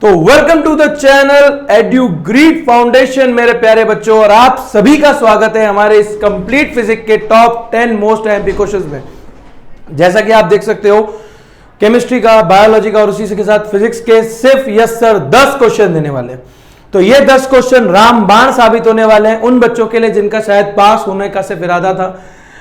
तो welcome to the channel Edugrid foundation मेरे प्यारे बच्चों, और आप सभी का स्वागत है हमारे इस कंप्लीट फिजिक्स के टॉप 10 मोस्ट एमपी क्वेश्चंस में। जैसा कि आप देख सकते हो, केमिस्ट्री का, बायोलॉजी का और उसी के साथ फिजिक्स के सिर्फ यस सर 10 क्वेश्चन देने वाले हैं। तो ये 10 क्वेश्चन रामबाण साबित होने वाले हैं उन बच्चों के लिए जिनका शायद पास होने का सिर्फ इरादा था,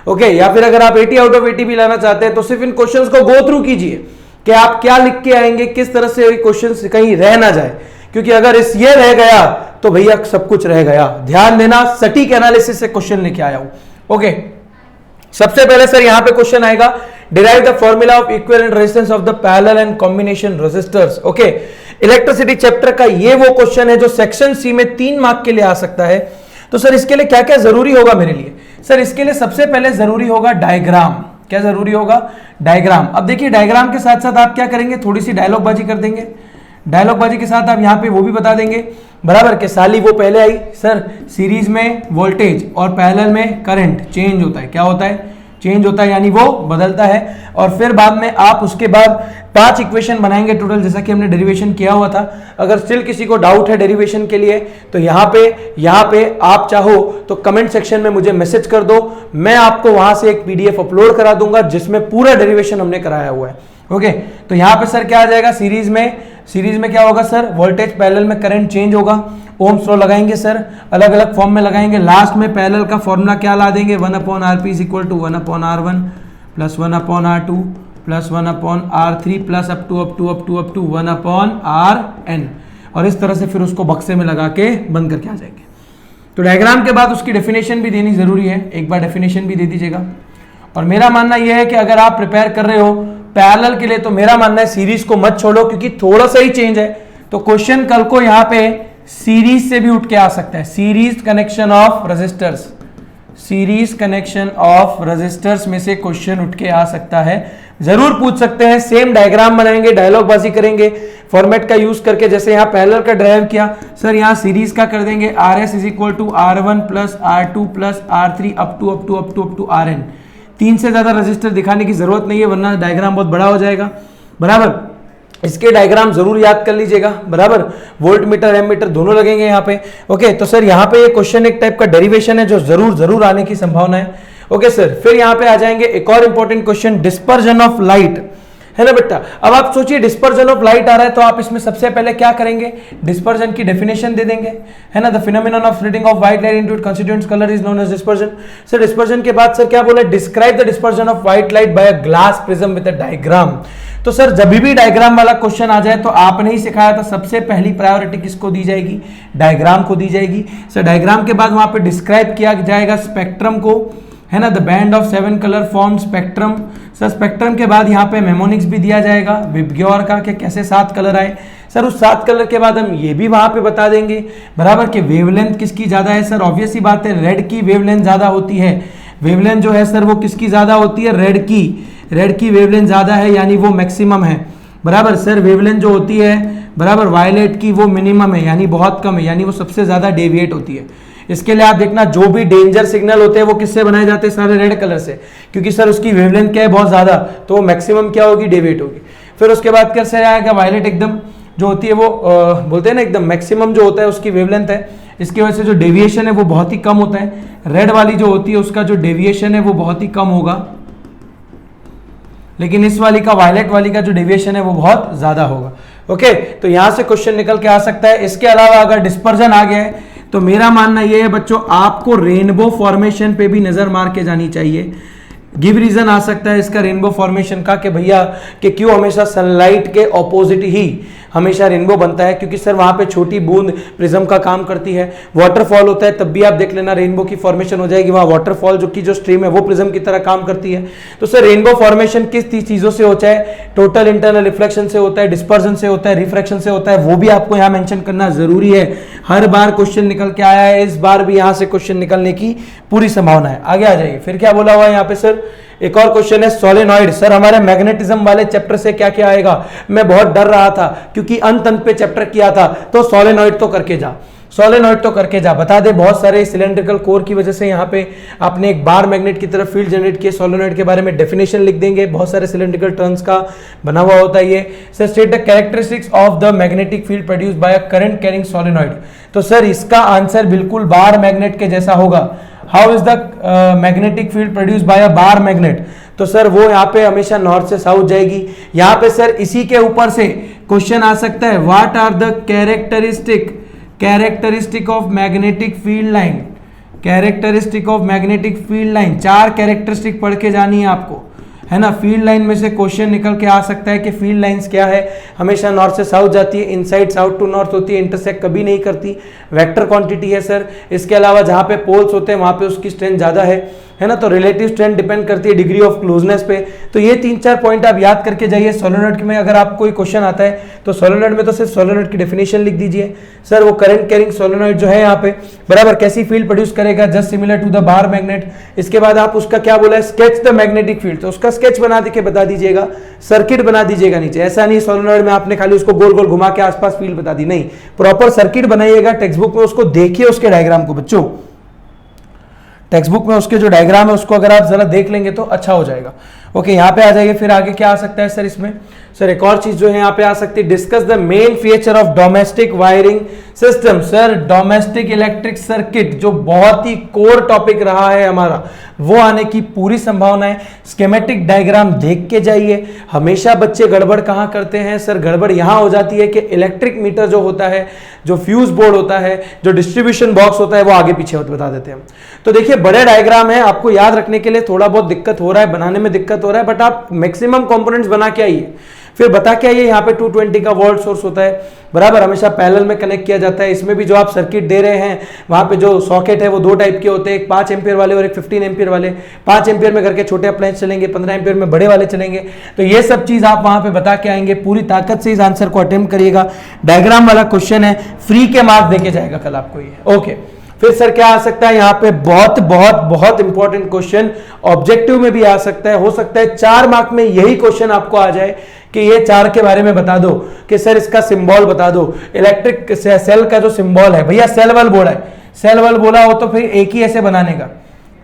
ओके, या फिर अगर आप 80 आउट ऑफ 80 भी लाना चाहते हैं तो सिर्फ इन क्वेश्चंस को गो थ्रू कीजिए कि आप क्या लिख के आएंगे, किस तरह से क्वेश्चन कहीं रह ना जाए, क्योंकि अगर इस ये रह गया तो भैया सब कुछ रह गया। ध्यान देना, सटीक एनालिसिस से क्वेश्चन लेके आया हूं। ओके, सबसे पहले सर यहां पे क्वेश्चन आएगा, derive the formula of equivalent resistance of the parallel and combination resistors. Okay, electricity chapter का ये वो क्वेश्चन है जो सेक्शन सी में 3 मार्क के लिए आ सकता है। तो सर इसके लिए क्या क्या जरूरी होगा मेरे लिए? सर इसके लिए सबसे पहले जरूरी होगा डायग्राम। क्या जरूरी होगा? डायग्राम। अब देखिए, डायग्राम के साथ साथ आप क्या करेंगे, थोड़ी सी डायलॉग बाजी कर देंगे। डायलॉग बाजी के साथ आप यहां पे वो भी बता देंगे बराबर के साली वो पहले आई सर, सीरीज में वोल्टेज और पैरेलल में करंट चेंज होता है। क्या होता है? चेंज होता है, यानी वो बदलता है। और फिर बाद में आप उसके बाद 5 इक्वेशन बनाएंगे टोटल, जैसा कि हमने डेरिवेशन किया हुआ था। अगर स्टिल किसी को डाउट है डेरिवेशन के लिए तो यहाँ पे आप चाहो तो कमेंट सेक्शन में मुझे मैसेज कर दो, मैं आपको वहां से एक पीडीएफ अपलोड करा दूंगा जिसमें पूरा डेरिवेशन हमने कराया हुआ है। ओके, तो यहाँ पे सर क्या आ जाएगा, सीरीज में क्या होगा सर, वोल्टेज पैरेलल में करंट चेंज होगा। ओम्स लॉ लगाएंगे सर, अलग अलग फॉर्म में लगाएंगे। लास्ट में पैरेलल का फॉर्मूला क्या ला देंगे, 1/Rp = 1/R1 + 1/R2 + 1/R3 plus up to 1/Rn, और इस तरह से फिर उसको बक्से में लगा के बंद करके आ जाएंगे। तो डायग्राम के बाद उसकी डेफिनेशन भी देनी जरूरी है, एक बार डेफिनेशन भी दे दीजिएगा। और मेरा मानना यह है कि अगर आप प्रिपेयर कर रहे हो पैरेलल के लिए तो मेरा मानना है सीरीज को मत छोड़ो, क्योंकि थोड़ा सा ही चेंज है। तो क्वेश्चन कल को यहां पे सीरीज से भी उठ के आ सकता है, सीरीज कनेक्शन ऑफ रेजिस्टर्स में से क्वेश्चन उठ के आ सकता है, जरूर पूछ सकते हैं। सेम डायग्राम बनाएंगे, डायलॉग बाजी करेंगे फॉर्मेट का यूज करके, जैसे यहां पैरेलल का ड्राइव किया सर, यहां सीरीज का कर देंगे RS = R1 + R2 + R3 up to Rn। 3 से ज्यादा रजिस्टर दिखाने की जरूरत नहीं है, वरना डायग्राम बहुत बड़ा हो जाएगा बराबर। इसके डायग्राम जरूर याद कर लीजिएगा बराबर। वोल्ट मीटर, एम मीटर दोनों लगेंगे यहाँ पे। ओके, तो सर यहाँ पे ये क्वेश्चन एक टाइप का डेरिवेशन है जो जरूर आने की संभावना है। ओके सर, फिर यहाँ पे आ जाएंगे एक और important question, dispersion of light, है ना बेटा। अब आप सोचिए डिस्पर्जन ऑफ लाइट आ रहा है तो आप इसमें सबसे पहले क्या करेंगे, डिस्पर्जन की डेफिनेशन दे देंगे, है ना। The phenomenon of splitting of white light into its constituent colour is known as dispersion. Sir dispersion के बाद सर क्या बोला, describe the dispersion of white light by a glass prism with a diagram. तो sir जब भी diagram वाला question आ जाए तो आपने ही सिखाया था, सबसे पहली प्रायोरिटी किसको दी जाएगी, डायग्राम को दी जाएगी। सर डायग्राम के बाद वहां पे डिस्क्राइब किया जाएगा स्पेक्ट्रम को, है ना, the band of 7 colour form spectrum. Sir spectrum के बाद यहाँ पे मेमोनिक्स भी दिया जाएगा विबग्योर का, कि कैसे 7 कलर आए। सर उस 7 कलर के बाद हम ये भी वहां पे बता देंगे बराबर कि वेवलेंथ किसकी ज्यादा है। सर ऑब्वियस सी बात है, रेड की वेवलेंथ ज्यादा होती है। वेवलेंथ जो है सर वो किसकी ज्यादा होती है, रेड की वेवलेंथ ज्यादा है, यानी वो मैक्सिमम है बराबर। सर वेवलेंथ जो होती है बराबर वायलेट की वो मिनिमम है, यानी बहुत कम है, यानी वो सबसे ज्यादा डेविएट होती है। इसके लिए आप देखना, जो भी डेंजर सिग्नल होते हैं वो किससे बनाए जाते हैं, सारे रेड कलर से, क्योंकि सर उसकी वेवलेंथ क्या है, बहुत ज्यादा, तो वो मैक्सिमम क्या होगी, डेविएट होगी। फिर उसके बाद कैसे आएगा, वायलेट एकदम जो होती है वो बोलते हैं ना एकदम मैक्सिमम जो होता है उसकी वेवलेंथ है, इसकी वजह से जो डेविएशन है वो बहुत ही कम होता है। रेड वाली जो होती है उसका जो डेविएशन है वो बहुत ही कम होगा, लेकिन इस वाली का, वायलेट वाली का जो डेविएशन है वो बहुत ज्यादा होगा। ओके, तो यहां से क्वेश्चन निकल के आ सकता है। इसके अलावा अगर डिस्पर्जन आ गया है तो मेरा मानना यह है बच्चों, आपको रेनबो फॉर्मेशन पे भी नजर मार के जानी चाहिए। गिव रीजन आ सकता है इसका रेनबो फॉर्मेशन का कि भैया कि क्यों हमेशा सनलाइट के ऑपोजिट ही हमेशा रेनबो बनता है, क्योंकि सर वहां पे छोटी बूंद प्रिज्म का काम करती है। वाटरफॉल होता है तब भी आप देख लेना रेनबो की फॉर्मेशन हो जाएगी, वहां वाटरफॉल जो स्ट्रीम है वो प्रिज्म की तरह काम करती है। तो सर रेनबो फॉर्मेशन किस चीजों से होता है, टोटल इंटरनल रिफ्लेक्शन से होता है, डिस्पर्जन से होता है, रिफ्रैक्शन से होता है, वो भी आपको यहाँ मेंशन करना जरूरी है। हर बार क्वेश्चन निकल के आया है, इस बार भी यहाँ से क्वेश्चन निकलने की पूरी संभावना है। आगे आ जाइए, फिर क्या बोला हुआ है यहाँ पे सर, एक और क्वेश्चन है सोलेनॉइड। सर हमारे मैग्नेटिज्म वाले चैप्टर से क्या क्या आएगा? मैं बहुत डर रहा था क्योंकि अंत पे चैप्टर किया था, तो सोलेनॉइड तो करके जा, सोलेनॉइड तो करके जा। बता दे बहुत सारे सिलेंड्रिकल कोर की वजह से यहाँ पे आपने एक बार मैग्नेट की तरफ फील्ड जनरेट किए। सोलेनॉइड के बारे में डेफिनेशन लिख देंगे, बहुत सारे सिलेंड्रिकल टर्न्स का बना हुआ होता है ये। Sir state the characteristics of the magnetic field produced by a current carrying solenoid. तो सर इसका आंसर बिल्कुल बार मैग्नेट के जैसा होगा। How is the magnetic field produced by a bar magnet? तो सर वो यहाँ पे हमेशा नॉर्थ से साउथ जाएगी। यहाँ पे सर इसी के ऊपर से क्वेश्चन आ सकता है, what are the characteristic of magnetic field line, characteristic of magnetic field line. 4 characteristic पढ़ के जानी है आपको, है ना। फील्ड लाइन में से क्वेश्चन निकल के आ सकता है कि फील्ड लाइंस क्या है, हमेशा नॉर्थ से साउथ जाती है, इनसाइड साउथ टू नॉर्थ होती है, इंटरसेक्ट कभी नहीं करती, वेक्टर क्वांटिटी है सर। इसके अलावा जहां पे पोल्स होते हैं वहां पे उसकी स्ट्रेंथ ज्यादा है ना। तो रिलेटिव स्ट्रेंथ डिपेंड करती है डिग्री ऑफ क्लोजनेस पे। तो ये 3-4 पॉइंट आप याद करके जाइए। सोलेनॉइड में अगर आपको कोई क्वेश्चन आता है तो सोलेनॉइड में तो सिर्फ सोलेनॉइड की डेफिनेशन लिख दीजिए। सर वो करंट कैरिंग सोलेनॉइड जो है यहाँ पे बराबर कैसी फील्ड प्रोड्यूस करेगा, just similar to the bar magnet. इसके बाद आप उसका क्या बोला है, स्केच द मैग्नेटिक फील्ड, तो उसका स्केच बना के बता दीजिएगा, सर्किट बना दीजिएगा नीचे। ऐसा नहीं सोलेनॉइड में आपने खाली उसको गोल गोल घुमा के आसपास फील्ड बता दी, नहीं, प्रॉपर सर्किट बनाइएगा। टेक्स्ट बुक में उसको देखिए, उसके डायग्राम को बच्चों, टेक्स्ट बुक में उसके जो डायग्राम है उसको अगर आप जरा देख लेंगे तो अच्छा हो जाएगा। ओके, यहाँ पे आ जाइए। फिर आगे क्या आ सकता है सर इसमें? सर एक और चीज जो है यहाँ पे आ सकती है, discuss the main feature of domestic wiring system. Sir domestic electric circuit जो बहुत ही कोर टॉपिक रहा है हमारा, वो आने की पूरी संभावना है। स्कीमेटिक डायग्राम देख के जाइए। हमेशा बच्चे गड़बड़ कहाँ करते हैं सर? गड़बड़ यहाँ हो जाती है कि इलेक्ट्रिक मीटर जो होता है, जो फ्यूज बोर्ड होता है, जो डिस्ट्रीब्यूशन बॉक्स होता है, वो आगे पीछे बता देते हैं। तो देखिए बड़े डायग्राम है, आपको याद रखने के लिए थोड़ा बहुत दिक्कत हो रहा है, बनाने में दिक्कत हो रहा है, बट आप मैक्सिमम कंपोनेंट्स बना के आइए। फिर बता के आइए। यहाँ पे 220 का वोल्ट सोर्स होता है बराबर, हमेशा पैरेलल में कनेक्ट किया जाता है। इसमें भी जो आप सर्किट दे रहे हैं वहां पे जो सॉकेट है वो 2 टाइप के होते हैं, एक 5 एम्पियर वाले और एक 15 एम्पियर वाले। 5 एम्पियर में घर के छोटे अप्लायंस चलेंगे, 15 एम्पियर में बड़े वाले चलेंगे। तो ये सब चीज आप वहां पे बता के आएंगे। पूरी ताकत से इस आंसर को अटेम्प्ट करिएगा। डायग्राम वाला क्वेश्चन है, फ्री के मार्क्स देके जाएगा कल आपको ये। ओके, फिर सर क्या आ सकता है यहाँ पे? बहुत बहुत बहुत इंपॉर्टेंट क्वेश्चन, ऑब्जेक्टिव में भी आ सकता है। हो सकता है 4 मार्क में यही क्वेश्चन आपको आ जाए कि ये 4 के बारे में बता दो कि सर इसका सिंबल बता दो। इलेक्ट्रिक सेल का जो सिंबल है भैया, सेल वर्ड बोला है, सेल वर्ड बोला हो तो फिर एक ही ऐसे बनाने का।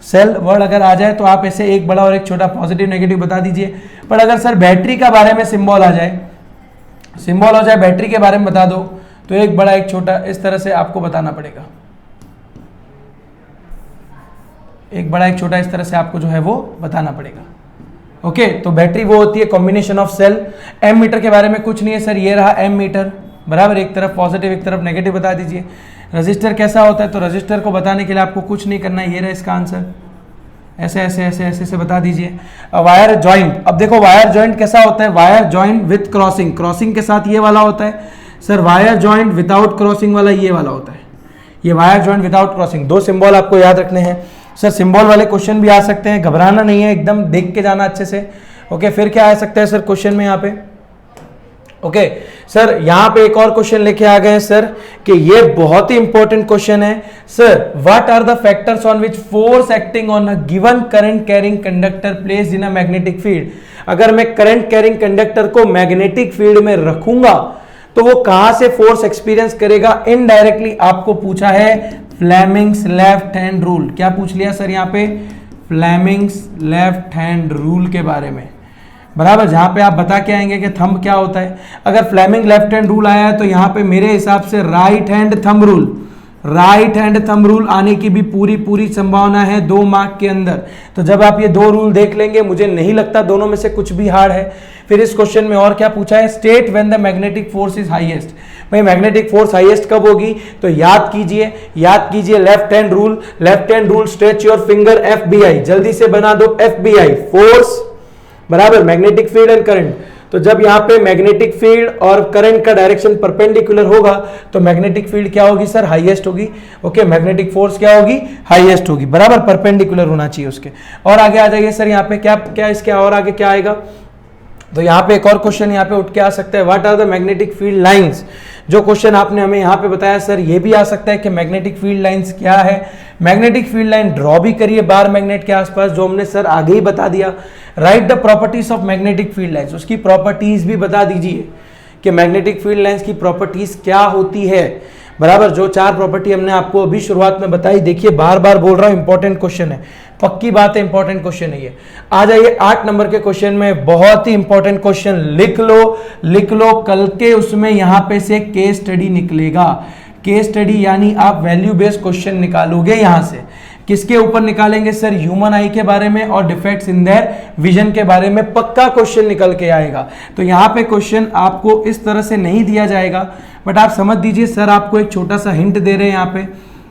सेल वर्ड अगर आ जाए तो आप ऐसे एक बड़ा और एक छोटा पॉजिटिव नेगेटिव बता दीजिए। पर अगर सर बैटरी का बारे में सिंबल आ जाए, सिंबल हो जाए बैटरी के बारे में बता दो, तो एक बड़ा एक छोटा इस तरह से आपको बताना पड़ेगा। एक बड़ा एक छोटा इस तरह से आपको जो है वो बताना पड़ेगा। ओके, तो बैटरी वो होती है combination of cell. Ammeter के बारे में कुछ नहीं है सर, ये रहा एम मीटर बराबर, एक तरफ पॉजिटिव एक तरफ नेगेटिव बता दीजिए। रजिस्टर कैसा होता है? तो रजिस्टर को बताने के लिए आपको कुछ नहीं करना है, ये रहा इसका आंसर, ऐसे ऐसे ऐसे ऐसे से बता दीजिए। वायर जॉइंट, अब देखो वायर जॉइंट कैसा होता है? Wire joint with crossing, crossing के साथ ये वाला होता है sir. Wire joint without crossing वाला ये वाला होता है। ये wire joint without crossing, 2 symbol आपको याद रखने हैं सर। सिंबल वाले क्वेश्चन भी आ सकते हैं, घबराना नहीं है, एकदम देख के जाना अच्छे से। ओके, फिर क्या आ सकता है सर क्वेश्चन में यहाँ पे? ओके सर, यहाँ पे एक और क्वेश्चन लेके आ गए सर कि ये बहुत ही इंपॉर्टेंट क्वेश्चन है sir. What are the factors on which force acting on a given current carrying conductor placed in a magnetic field. अगर मैं करंट कैरिंग कंडक्टर को मैग्नेटिक फील्ड में रखूंगा तो वो कहां से फोर्स एक्सपीरियंस करेगा? इनडायरेक्टली आपको पूछा है फ्लेमिंग्स लेफ्ट हैंड रूल। क्या पूछ लिया सर यहाँ पे? फ्लेमिंग्स लेफ्ट हैंड रूल के बारे में बराबर, जहां पे आप बता के आएंगे कि थंब क्या होता है। अगर फ्लेमिंग लेफ्ट हैंड रूल आया है तो यहाँ पे मेरे हिसाब से right hand thumb rule, right hand thumb rule आने की भी पूरी संभावना है 2 मार्क के अंदर। तो जब आप ये 2 रूल देख लेंगे, मुझे नहीं लगता दोनों में से कुछ भी हार्ड है। फिर इस क्वेश्चन में और क्या पूछा है? State when the magnetic force is highest. भाई मैग्नेटिक फोर्स हाईएस्ट कब होगी? तो याद कीजिए left hand rule. Left hand rule, stretch your finger, FBI, जल्दी से बना दो FBI, फोर्स बराबर मैग्नेटिक फील्ड एंड करंट। तो जब यहाँ पे मैग्नेटिक फील्ड और करंट का डायरेक्शन परपेंडिकुलर होगा तो मैग्नेटिक फील्ड क्या होगी सर? हाईएस्ट होगी। ओके, मैग्नेटिक फोर्स क्या होगी? हाईएस्ट होगी बराबर, परपेंडिकुलर होना चाहिए उसके। और आगे आ जाइए सर, यहाँ पे क्या इसके और आगे क्या आएगा? तो यहाँ पे एक और क्वेश्चन यहाँ पे उठ के आ सकता है, what are the magnetic field lines जो क्वेश्चन आपने हमें यहाँ पे बताया सर ये भी आ सकता है कि मैग्नेटिक फील्ड लाइंस क्या है, मैग्नेटिक फील्ड लाइन ड्रॉ भी करिए बार मैग्नेट के आसपास, जो हमने सर आगे ही बता दिया। Right the properties of magnetic field lines, उसकी प्रॉपर्टीज भी बता दीजिए कि मैग्नेटिक फील्ड लाइंस की प्रॉपर्टीज क्या होती है, बराबर। जो 4 प्रॉपर्टी हमने आपको अभी शुरुआत में बताई, देखिए बार बार बोल रहा हूं इंपॉर्टेंट क्वेश्चन है, पक्की बात है इंपॉर्टेंट क्वेश्चन है ये। आ जाइए 8 नंबर के क्वेश्चन में, बहुत ही इंपॉर्टेंट क्वेश्चन, लिख लो कल के उसमें यहां पे से केस स्टडी निकलेगा। केस स्टडी यानी आप वैल्यू बेस्ड क्वेश्चन निकालोगे यहां से। किसके ऊपर निकालेंगे सर? ह्यूमन आई के बारे में और डिफेक्ट्स इन देयर विजन के बारे में पक्का क्वेश्चन निकल के आएगा। तो यहाँ पे क्वेश्चन आपको इस तरह से नहीं दिया जाएगा, बट आप समझ दीजिए सर आपको एक छोटा सा हिंट दे रहे हैं यहाँ पे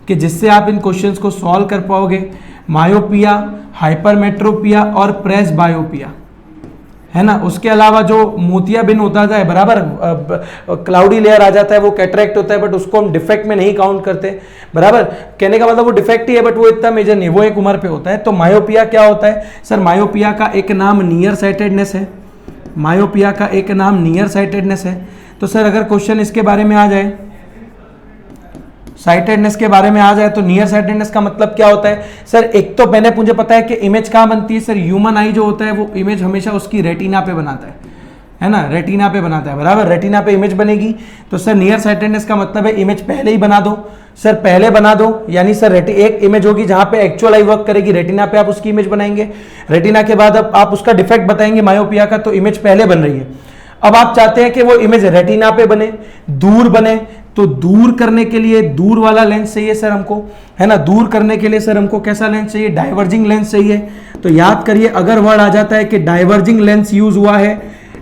कि जिससे आप इन क्वेश्चंस को सॉल्व कर पाओगे। मायोपिया, हाइपरमेट्रोपिया और प्रेस बायोपिया, है ना। उसके अलावा जो मोतियाबिंद होता है, बराबर, क्लाउडी लेयर आ जाता है, वो कैटरेक्ट होता है, बट उसको हम डिफेक्ट में नहीं काउंट करते, बराबर। कहने का मतलब वो डिफेक्ट ही है, बट वो इतना मेजर नहीं, वो एक उम्र पे होता है। तो मायोपिया क्या होता है सर? मायोपिया का एक नाम नियर साइटेडनेस है, मायोपिया का एक नाम नियर साइटेडनेस है। तो सर अगर क्वेश्चन इसके बारे में आ जाए, साइटेडनेस के बारे में आ जाए, तो नियर साइटेडनेस का मतलब क्या होता है सर? एक तो मैंने मुझे पता है कि इमेज कहाँ बनती है सर, ह्यूमन आई जो होता है वो इमेज हमेशा उसकी रेटिना पे बनाता है ना, रेटिना पे बनाता है, बराबर। रेटिना पे इमेज बनेगी, तो सर नियर साइटेडनेस का मतलब है इमेज पहले ही बना दो सर, पहले बना दो, यानी सर एक इमेज होगी जहां पे एक्चुअल आई वर्क करेगी, रेटिना पे आप उसकी इमेज बनाएंगे, रेटिना के बाद अब आप उसका डिफेक्ट बताएंगे मायोपिया का, तो इमेज पहले बन रही है। अब आप चाहते हैं कि वो इमेज रेटिना पे बने, दूर बने, तो दूर करने के लिए दूर वाला लेंस चाहिए सर हमको, है ना। दूर करने के लिए सर हमको कैसा लेंस चाहिए? डाइवर्जिंग लेंस चाहिए। तो याद करिए अगर वर्ड आ जाता है कि डाइवर्जिंग लेंस यूज हुआ है,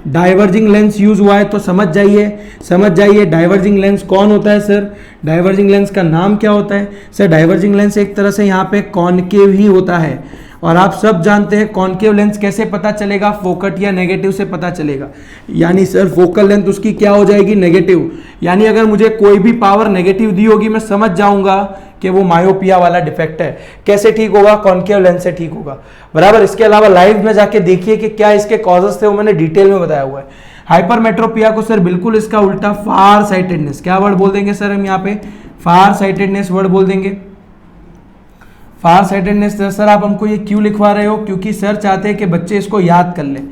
डाइवर्जिंग लेंस यूज हुआ है, तो समझ जाइए डाइवर्जिंग लेंस कौन होता है सर? डाइवर्जिंग लेंस का नाम क्या होता है सर? डाइवर्जिंग लेंस एक तरह से यहाँ पे कॉनकेव ही होता है, और आप सब जानते हैं कॉनकेव लेंस कैसे पता चलेगा? फोकट या नेगेटिव से पता चलेगा, यानी सर फोकल लेंथ उसकी क्या हो जाएगी? नेगेटिव। यानी अगर मुझे कोई भी पावर नेगेटिव दी होगी, मैं समझ जाऊंगा कि वो मायोपिया वाला डिफेक्ट है। कैसे ठीक होगा? कॉनकेव लेंस से ठीक होगा, बराबर। इसके अलावा लाइव में जाके देखिए कि क्या इसके कॉजेस थे, वो मैंने डिटेल में बताया हुआ है। हाइपरमेट्रोपिया को सर बिल्कुल इसका उल्टा फार साइटेडनेस, क्या वर्ड बोल देंगे सर हम यहाँ पे? फार साइटेडनेस वर्ड बोल देंगे। फार साइटेडनेस सर आप हमको ये क्यों लिखवा रहे हो? क्योंकि सर चाहते हैं कि बच्चे इसको याद कर लें।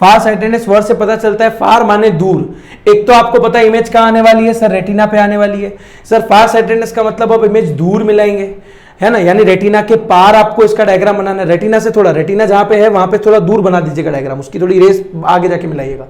फार साइटेडनेस वर्ड से पता चलता है, फार माने दूर। एक तो आपको पता है इमेज कहाँ आने वाली है सर? रेटिना पे आने वाली है सर। फार साइटेडनेस का मतलब अब इमेज दूर मिलाएंगे, है ना, यानी रेटिना के पार आपको इसका डायग्राम बनाना है। रेटिना से थोड़ा, रेटिना जहां पे है वहां पे थोड़ा दूर बना दीजिएगा डायग्राम, उसकी थोड़ी रेस आगे जाके मिलाइएगा।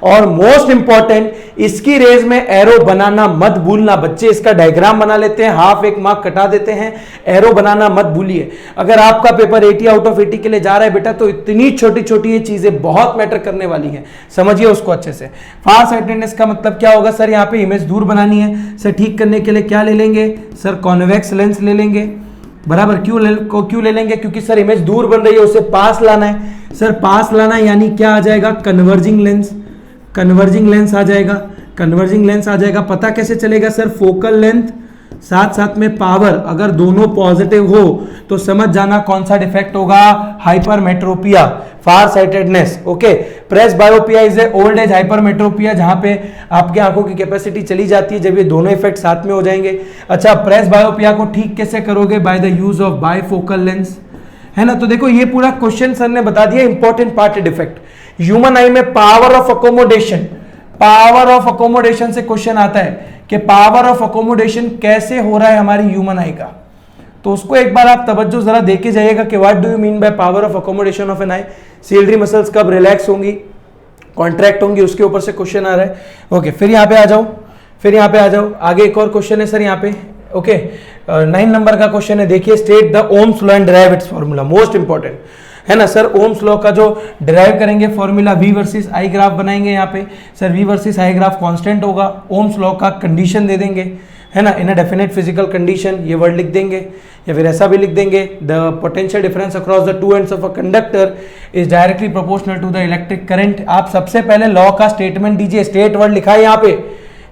और मोस्ट इंपॉर्टेंट, इसकी रेस में एरो बनाना मत भूलना। बच्चे इसका डायग्राम बना लेते हैं, हाफ एक मार्क कटा देते हैं, एरो बनाना मत भूलिए। अगर आपका पेपर 80 आउट ऑफ 80 के लिए जा रहा है बेटा, तो इतनी छोटी छोटी ये चीजें बहुत मैटर करने वाली हैं, समझिए उसको अच्छे से। फार साइटेडनेस का मतलब क्या होगा सर? यहाँ पे इमेज दूर बनानी है सर, ठीक करने के लिए क्या ले लेंगे सर? कॉन्वेक्स लेंस ले लेंगे, बराबर। क्यों ले लेंगे? क्योंकि सर इमेज दूर बन रही है, उसे पास लाना है सर। पास लाना है यानी क्या आ जाएगा? कन्वर्जिंग लेंस, कन्वर्जिंग लेंस आ जाएगा, कन्वर्जिंग लेंस आ जाएगा। पता कैसे चलेगा सर? फोकल लेंथ साथ साथ में पावर अगर दोनों पॉजिटिव हो तो समझ जाना कौन सा डिफेक्ट होगा? Hypermetropia, far sightedness. Okay, presbyopia is a old age hypermetropia, जहां पे आपके आंखों की कैपेसिटी चली जाती है जब ये दोनों इफेक्ट साथ में हो जाएंगे। अच्छा, प्रेस बायोपिया को ठीक कैसे करोगे? By the use of bifocal lens, है ना। तो देखो ये पूरा क्वेश्चन सर ने बता दिया, इंपॉर्टेंट पार्ट है डिफेक्ट। ह्यूमन आई में power of accommodation, power of accommodation से क्वेश्चन आता है कि पावर ऑफ अकोमोडेशन कैसे हो रहा है हमारी ह्यूमन आई का। तो उसको एक बार आप तवज्जो जरा देके जाइएगा कि what do you mean by power of accommodation of an eye. Ciliary muscles कब रिलैक्स होंगी, कॉन्ट्रैक्ट होंगी, उसके ऊपर से क्वेश्चन आ रहा है। ओके, फिर यहाँ पे आ जाओ, आगे एक और क्वेश्चन है सर यहाँ पे। ओके, 9 नंबर का क्वेश्चन है, देखिए, state the Ohm's law and derive it's formula, most important है ना सर। ओम्स लॉ का जो डिराइव करेंगे formula, V versus I graph बनाएंगे यहाँ पे sir. V versus I graph constant होगा, ओम्स लॉ का कंडीशन दे देंगे, है ना, इन अ डेफिनेट फिजिकल कंडीशन, ये वर्ड लिख देंगे, या फिर ऐसा भी लिख देंगे, the potential difference across the two ends of a conductor is directly proportional to the electric current. आप सबसे पहले लॉ का स्टेटमेंट दीजिए, स्टेट वर्ड लिखा है यहाँ पे,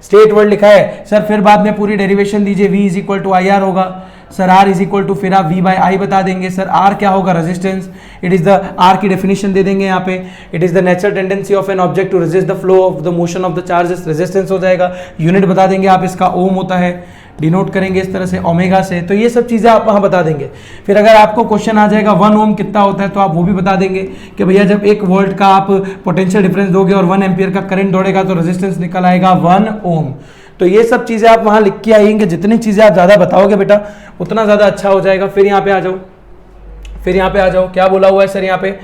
स्टेट वर्ड लिखा है सर। फिर बाद में पूरी डेरिवेशन दीजिए, v is equal to I R होगा, sir R is equal to, फिर आप वी बाई आई बता देंगे। सर आर क्या होगा, resistance. It is the, R की डेफिनेशन दे देंगे यहाँ पे, it is the natural tendency of an object to resist the flow of the motion of the charges, resistance हो जाएगा। यूनिट बता देंगे आप इसका, ओम होता है, डिनोट करेंगे इस तरह से ओमेगा से। तो ये सब चीजें आप वहां बता देंगे। फिर अगर आपको क्वेश्चन आ जाएगा 1 ओम कितना होता है, तो आप वो भी बता देंगे कि भैया जब 1 वोल्ट का आप पोटेंशियल डिफरेंस दोगे और 1 एम्पियर का करंट दौड़ेगा तो रेजिस्टेंस निकल आएगा 1 ओम। तो ये सब चीजें आप वहां लिख के आएंगे। जितनी चीजें आप ज्यादा बताओगे बेटा उतना ज्यादा अच्छा हो जाएगा। फिर यहाँ पे आ जाओ, फिर यहाँ पे आ जाओ, क्या बोला हुआ है सर यहाँ पे,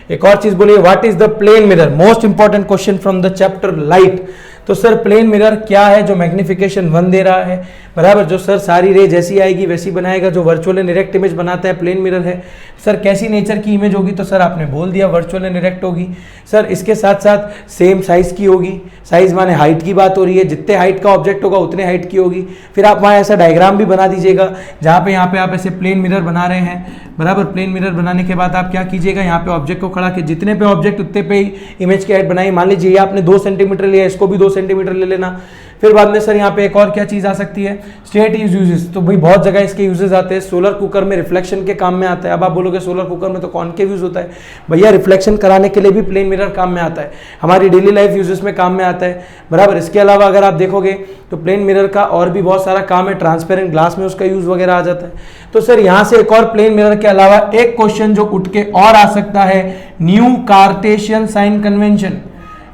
एक और चीज बोलिए, what is the plane mirror, most important question from the chapter light. तो सर प्लेन मिरर क्या है, जो मैग्निफिकेशन 1 दे रहा है, बराबर, जो सर सारी रे जैसी आएगी वैसी बनाएगा, जो वर्चुअल एंड डायरेक्ट इमेज बनाता है प्लेन मिरर है। सर कैसी नेचर की इमेज होगी, तो सर आपने बोल दिया वर्चुअल एंड डायरेक्ट होगी। सर इसके साथ साथ सेम साइज की होगी, साइज माने हाइट की बात हो रही है, जितने हाइट का ऑब्जेक्ट होगा उतने हाइट की होगी। फिर आप वहाँ ऐसा डायग्राम भी बना दीजिएगा जहाँ पे यहाँ पे आप ऐसे प्लेन मिरर बना रहे हैं, बराबर। प्लेन मिरर बनाने के बाद आप क्या कीजिएगा, यहाँ पे ऑब्जेक्ट को खड़ा के जितने पे ऑब्जेक्ट उतने पे ही इमेज की हाइट बनाई। मान लीजिए आपने 2 सेंटीमीटर लिया, इसको भी 2 सेंटीमीटर ले लेना। फिर बाद में सर यहाँ पे एक और क्या चीज आ सकती है, स्टेट इज यूजेस। तो भाई बहुत जगह इसके यूजेस आते हैं। सोलर कुकर में रिफ्लेक्शन के काम में आता है। अब आप बोलोगे सोलर कुकर में तो कॉनकेव यूज होता है, भैया रिफ्लेक्शन कराने के लिए भी प्लेन मिरर काम में आता है, हमारी डेली लाइफ यूजेस में काम में आता है, बराबर। इसके अलावा अगर आप देखोगे तो प्लेन मिरर का और भी बहुत सारा काम है, ट्रांसपेरेंट ग्लास में उसका यूज वगैरह आ जाता है। तो सर यहाँ से एक और प्लेन मिरर के अलावा एक क्वेश्चन जो उठ के और आ सकता है, new cartesian sign convention.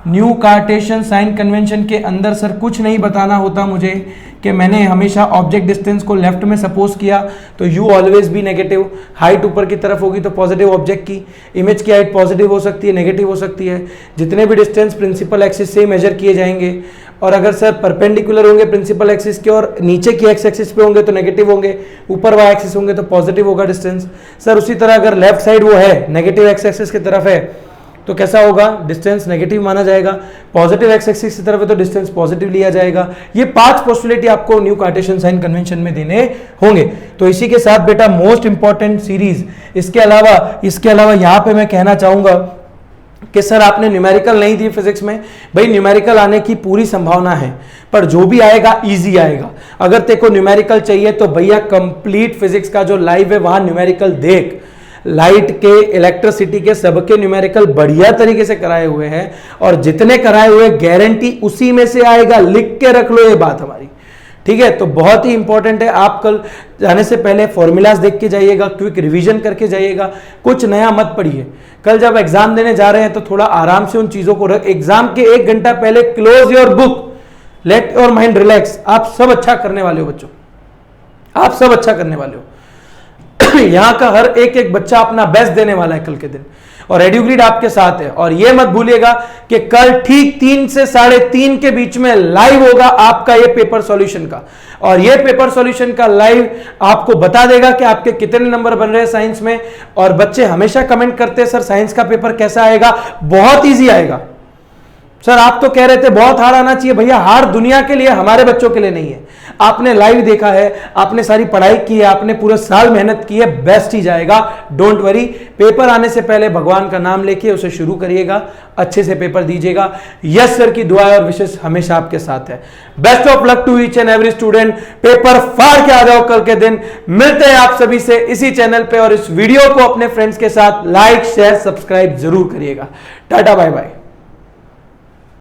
New cartesian sign convention के अंदर सर कुछ नहीं बताना होता मुझे कि मैंने हमेशा ऑब्जेक्ट डिस्टेंस को लेफ्ट में सपोज किया तो यू ऑलवेज भी नेगेटिव, हाइट ऊपर की तरफ होगी तो पॉजिटिव ऑब्जेक्ट की, इमेज की हाइट पॉजिटिव हो सकती है, नेगेटिव हो सकती है। जितने भी डिस्टेंस प्रिंसिपल एक्सिस से मेजर किए जाएंगे, और अगर सर परपेंडिकुलर होंगे प्रिंसिपल एक्सिस के और नीचे की एक्स एक्सिस पे होंगे तो नेगेटिव होंगे, ऊपर वाई एक्सिस होंगे तो पॉजिटिव होगा डिस्टेंस। सर उसी तरह अगर लेफ्ट साइड वो है नेगेटिव एक्स एक्सिस की तरफ है तो कैसा होगा, डिस्टेंस नेगेटिव माना जाएगा। पॉजिटिव एक्स एक्सिस की तरफ है तो डिस्टेंस पॉजिटिव लिया जाएगा। ये 5 पोस्टुलेट आपको न्यू कार्टेशियन साइन कन्वेंशन में देने होंगे। तो इसी के साथ बेटा मोस्ट इंपॉर्टेंट सीरीज, इसके अलावा यहां पे मैं कहना चाहूंगा कि सर आपने न्यूमेरिकल नहीं दी फिजिक्स में, भाई न्यूमेरिकल आने की पूरी संभावना है, पर जो भी आएगा इजी आएगा। अगर तेको न्यूमेरिकल चाहिए तो भैया कंप्लीट फिजिक्स का जो लाइव है वहां न्यूमेरिकल देख। लाइट के, इलेक्ट्रिसिटी के, सबके न्यूमेरिकल बढ़िया तरीके से कराए हुए हैं, और जितने कराए हुए गारंटी उसी में से आएगा। लिख के रख लो ये बात हमारी, ठीक है। तो बहुत ही इंपॉर्टेंट है, आप कल जाने से पहले फॉर्मूलाज देख के जाइएगा, क्विक रिवीजन करके जाइएगा, कुछ नया मत पढ़िए। कल जब एग्जाम देने जा रहे हैं तो थोड़ा आराम से उन चीजों को रख, एग्जाम के 1 घंटा पहले close your book, let your mind relax. आप सब अच्छा करने वाले हो बच्चों, आप सब अच्छा करने वाले हो। यहां का हर एक बच्चा अपना बेस्ट देने वाला है कल के दिन, और एड्यूग्रिड आपके साथ है। और यह मत भूलिएगा कि कल ठीक 3 से 3:30 के बीच में लाइव होगा आपका ये पेपर सॉल्यूशन का, और ये पेपर सॉल्यूशन का लाइव आपको बता देगा कि आपके कितने नंबर बन रहे हैं साइंस में। और बच्चे हमेशा कमेंट करते हैं सर साइंस का पेपर कैसा आएगा, बहुत ईजी आएगा। सर आप तो कह रहे थे बहुत हार्ड आना चाहिए, भैया हार्ड दुनिया के लिए, हमारे बच्चों के लिए नहीं है। आपने लाइव देखा है, आपने सारी पढ़ाई की है, आपने पूरे साल मेहनत की है, बेस्ट ही जाएगा, डोंट वरी। पेपर आने से पहले भगवान का नाम लेके उसे शुरू करिएगा, अच्छे से पेपर दीजिएगा। यस सर की दुआ और विशेष हमेशा आपके साथ है। Best of luck to each and every student. Paper फाड़ के आ जाओ कल के दिन। मिलते हैं आप सभी से इसी चैनल पे, और इस वीडियो को अपने फ्रेंड्स के साथ लाइक शेयर सब्सक्राइब जरूर करिएगा। Tata bye bye.